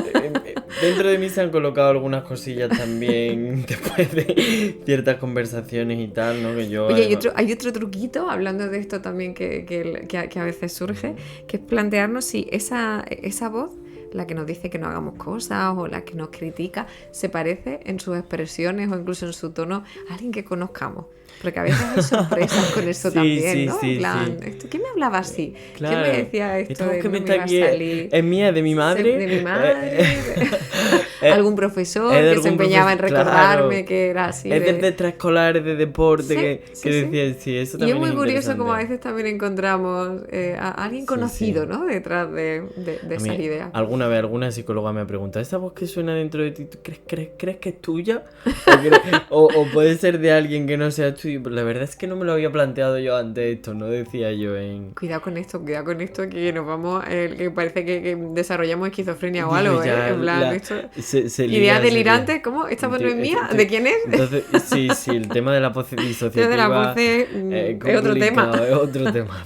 dentro de mí se han colocado algunas cosillas también después de ciertas conversaciones y tal, ¿no? Que yo... Oye, hay otro truquito, hablando de esto también que a veces surge, que es plantearnos si esa voz, la que nos dice que no hagamos cosas o la que nos critica, se parece en sus expresiones o incluso en su tono a alguien que conozcamos. Porque a veces hay sorpresas con eso también, ¿no? En plan, ¿quién me hablaba así? Claro. ¿Quién me decía esto de que no me me está iba a aquí salir? ¿Es mía, de mi madre? De mi madre. Algún profesor que se empeñaba en recordarme, claro, que era así. Es de extraescolares, de deporte, que decía, sí, eso también. Y es muy curioso como a veces también encontramos a alguien conocido, ¿no? Detrás de esas ideas. Alguna psicóloga me ha preguntado, ¿esa voz que suena dentro de ti, ¿tú crees que es tuya? O puede ser de alguien que no sea tuyo. Pero la verdad es que no me lo había planteado yo antes esto, no decía yo en... Cuidado con esto, que nos vamos... que parece que desarrollamos esquizofrenia o algo, ¿eh? En plan, esto... Ideas delirantes, ¿cómo? ¿Esta voz no es mía? ¿De quién es? Entonces, sí, el tema de la voz disociativa... de la voz es otro tema. Es otro tema.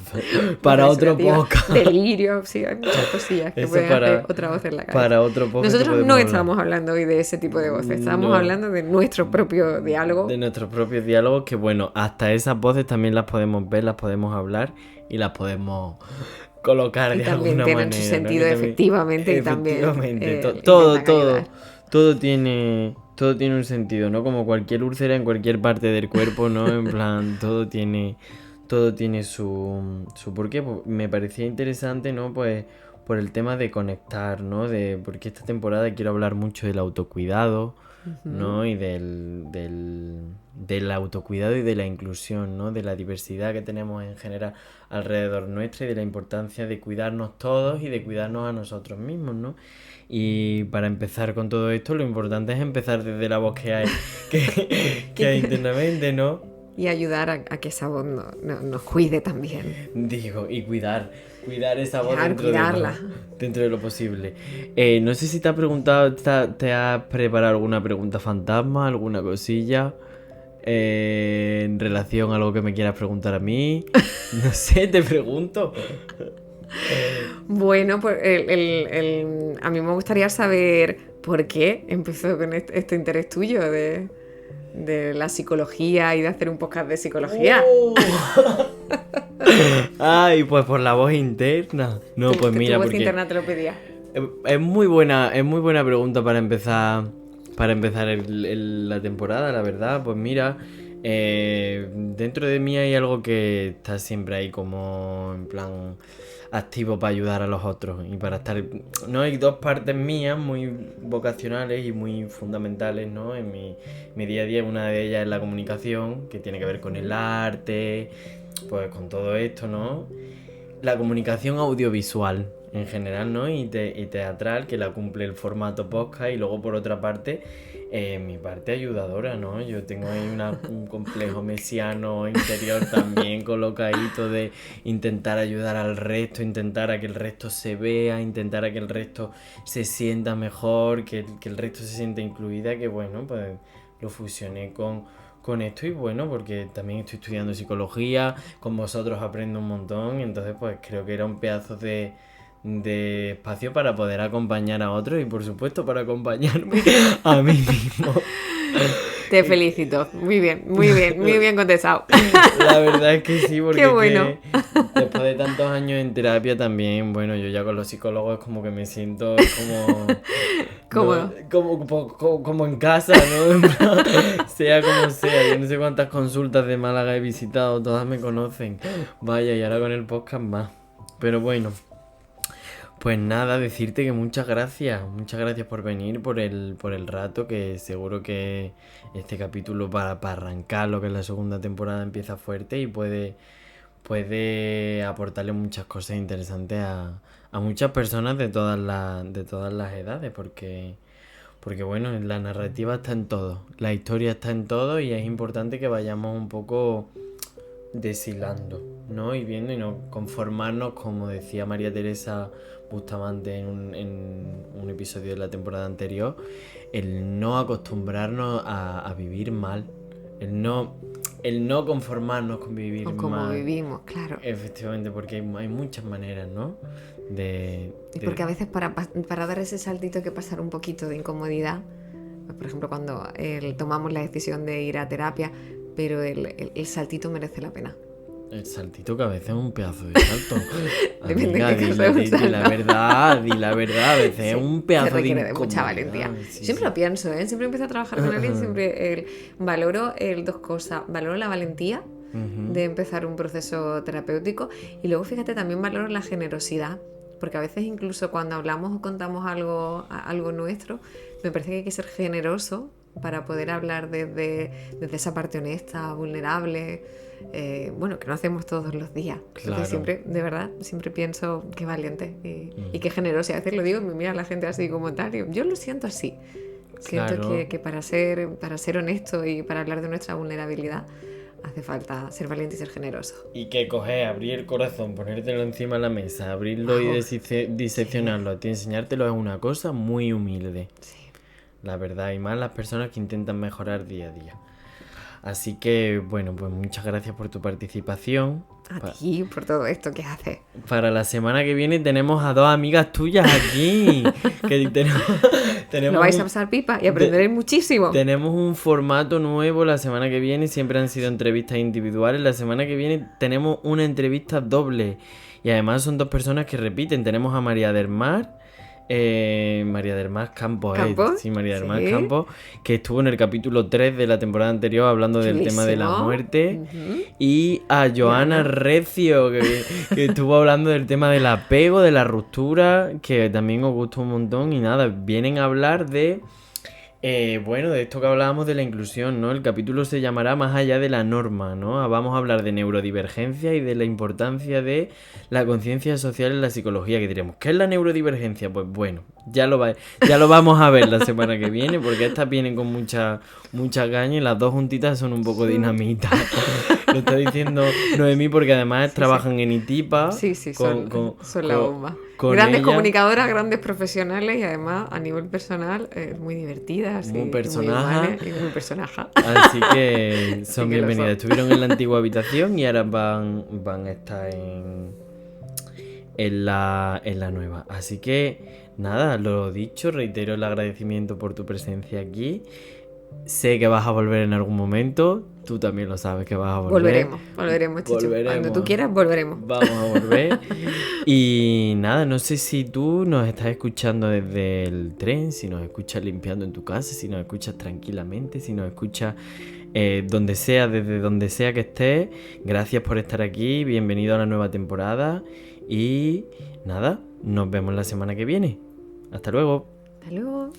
Para otro podcast. Delirio, sí, hay muchas cosillas que pueden hacer otra voz en la cabeza. Para otro podcast. Nosotros no estamos hablando hoy de ese tipo de voces, estamos hablando de nuestro propio diálogo. De nuestros propios diálogos, que bueno, hasta esas voces también las podemos ver, las podemos hablar y las podemos... colocar de alguna manera. Y también tienen su sentido, ¿no? efectivamente. Y también todo tiene todo tiene un sentido, ¿no? Como cualquier úlcera en cualquier parte del cuerpo, ¿no? En plan, todo tiene su porqué. Pues me parecía interesante, ¿no? Pues por el tema de conectar, ¿no? Porque esta temporada quiero hablar mucho del autocuidado, ¿no? Y del autocuidado y de la inclusión, ¿no? De la diversidad que tenemos en general alrededor nuestra y de la importancia de cuidarnos todos y de cuidarnos a nosotros mismos, ¿no? Y para empezar con todo esto, lo importante es empezar desde la voz que hay, que hay internamente, ¿no? Y ayudar a que esa voz nos cuide también. Digo, y cuidar esa voz Cuidarla. dentro de lo posible. No sé si te has preguntado, te has preparado alguna pregunta fantasma, alguna cosilla en relación a algo que me quieras preguntar a mí. No sé, te pregunto. Bueno, pues a mí me gustaría saber por qué empezó con este interés tuyo de la psicología y de hacer un podcast de psicología. Ay, pues por la voz interna. No, pues mira, tu voz porque interna te lo pedía. es muy buena pregunta para empezar la temporada, la verdad. Pues mira, dentro de mí hay algo que está siempre ahí como en plan activo para ayudar a los otros y para estar... No, hay dos partes mías muy vocacionales y muy fundamentales, ¿no? En mi día a día. Una de ellas es la comunicación, que tiene que ver con el arte, pues con todo esto, ¿no? La comunicación audiovisual en general, ¿no? Y teatral, que la cumple el formato podcast. Y luego, por otra parte, mi parte ayudadora, ¿no? Yo tengo ahí un complejo mesiano interior también colocadito de intentar ayudar al resto, intentar a que el resto se vea, intentar a que el resto se sienta mejor, que el resto se sienta incluida, que bueno, pues lo fusioné con esto. Y bueno, porque también estoy estudiando psicología, con vosotros aprendo un montón, y entonces pues creo que era un pedazo de espacio para poder acompañar a otros y por supuesto para acompañarme a mí mismo. Te felicito, muy bien contestado. La verdad es que sí, porque qué bueno. Después de tantos años en terapia también, bueno, yo ya con los psicólogos como que me siento como en casa, ¿no? Sea como sea, yo no sé cuántas consultas de Málaga he visitado, todas me conocen. Vaya, y ahora con el podcast más. Pero bueno, pues nada, decirte que muchas gracias por venir, por el rato, que seguro que este capítulo para arrancar lo que es la segunda temporada empieza fuerte y puede aportarle muchas cosas interesantes a muchas personas de todas las edades, porque bueno, la narrativa está en todo, la historia está en todo y es importante que vayamos un poco deshilando, ¿no? Y viendo y no conformarnos, como decía María Teresa Bustamante en un episodio de la temporada anterior, el no acostumbrarnos a vivir mal, el no conformarnos con vivir mal. Como vivimos, claro. Efectivamente, porque hay muchas maneras, ¿no? Y porque a veces para dar ese saltito hay que pasar un poquito de incomodidad. Por ejemplo, cuando tomamos la decisión de ir a terapia, pero el saltito merece la pena. El saltito, que a veces es un pedazo de salto. Depende Amiga, de qué caso es un salto. di la verdad, a veces es un pedazo se requiere de mucha valentía. Sí, siempre lo pienso, ¿eh? Siempre empiezo a trabajar con alguien, siempre valoro dos cosas. Valoro la valentía de empezar un proceso terapéutico y luego, fíjate, también valoro la generosidad. Porque a veces incluso cuando hablamos o contamos algo nuestro, me parece que hay que ser generoso para poder hablar desde esa parte honesta, vulnerable, bueno, que no hacemos todos los días. Claro. Siempre, de verdad, siempre pienso qué valiente y qué generoso. Y a veces lo digo y me mira la gente así como tal. Yo lo siento así. Siento Claro. que para ser honesto y para hablar de nuestra vulnerabilidad hace falta ser valiente y ser generoso. Y que coger, abrir el corazón, ponértelo encima de la mesa, abrirlo y diseccionarlo, a ti enseñártelo es una cosa muy humilde. Sí. La verdad, y más las personas que intentan mejorar día a día. Así que, bueno, pues muchas gracias por tu participación. A ti por todo esto que haces. Para la semana que viene tenemos a dos amigas tuyas aquí. Que tenemos Lo vais a pasar pipa y aprenderéis muchísimo. Tenemos un formato nuevo la semana que viene. Siempre han sido entrevistas individuales. La semana que viene tenemos una entrevista doble. Y además son dos personas que repiten. Tenemos a María del Mar, María del Mar Campos, ¿Campos? sí, María del Mar Sí. Campos, que estuvo en el capítulo 3 de la temporada anterior hablando del tema de la Chulísimo. muerte. Ujú. Y a Joana Joana. Recio, que estuvo hablando del tema del apego, de la ruptura, que también os gustó un montón. Y nada, vienen a hablar de, bueno, de esto que hablábamos de la inclusión, ¿no? El capítulo se llamará Más allá de la norma, ¿no? Vamos a hablar de neurodivergencia y de la importancia de la conciencia social en la psicología, que diremos, ¿qué es la neurodivergencia? Pues bueno, ya lo vamos a ver la semana que viene, porque estas vienen con mucha caña y las dos juntitas son un poco dinamitas. Lo está diciendo Noemí porque además trabajan en ITIPA. Sí, son la bomba. con Grandes ella. comunicadoras, grandes profesionales y además a nivel personal muy divertidas. Muy y personaja. Muy humanas y muy personaje. Así que son que lo bienvenidas. son. Estuvieron en la antigua habitación y ahora van a estar en la nueva. Así que nada, lo dicho, reitero el agradecimiento por tu presencia aquí. Sé que vas a volver en algún momento. Tú también lo sabes que vas a volver. Volveremos, Chicho. Volveremos. Cuando tú quieras, volveremos. Vamos a volver. Y nada, no sé si tú nos estás escuchando desde el tren, si nos escuchas limpiando en tu casa, si nos escuchas tranquilamente, si nos escuchas donde sea, desde donde sea que estés. Gracias por estar aquí, bienvenido a la nueva temporada. Y nada, nos vemos la semana que viene. Hasta luego. Hasta luego.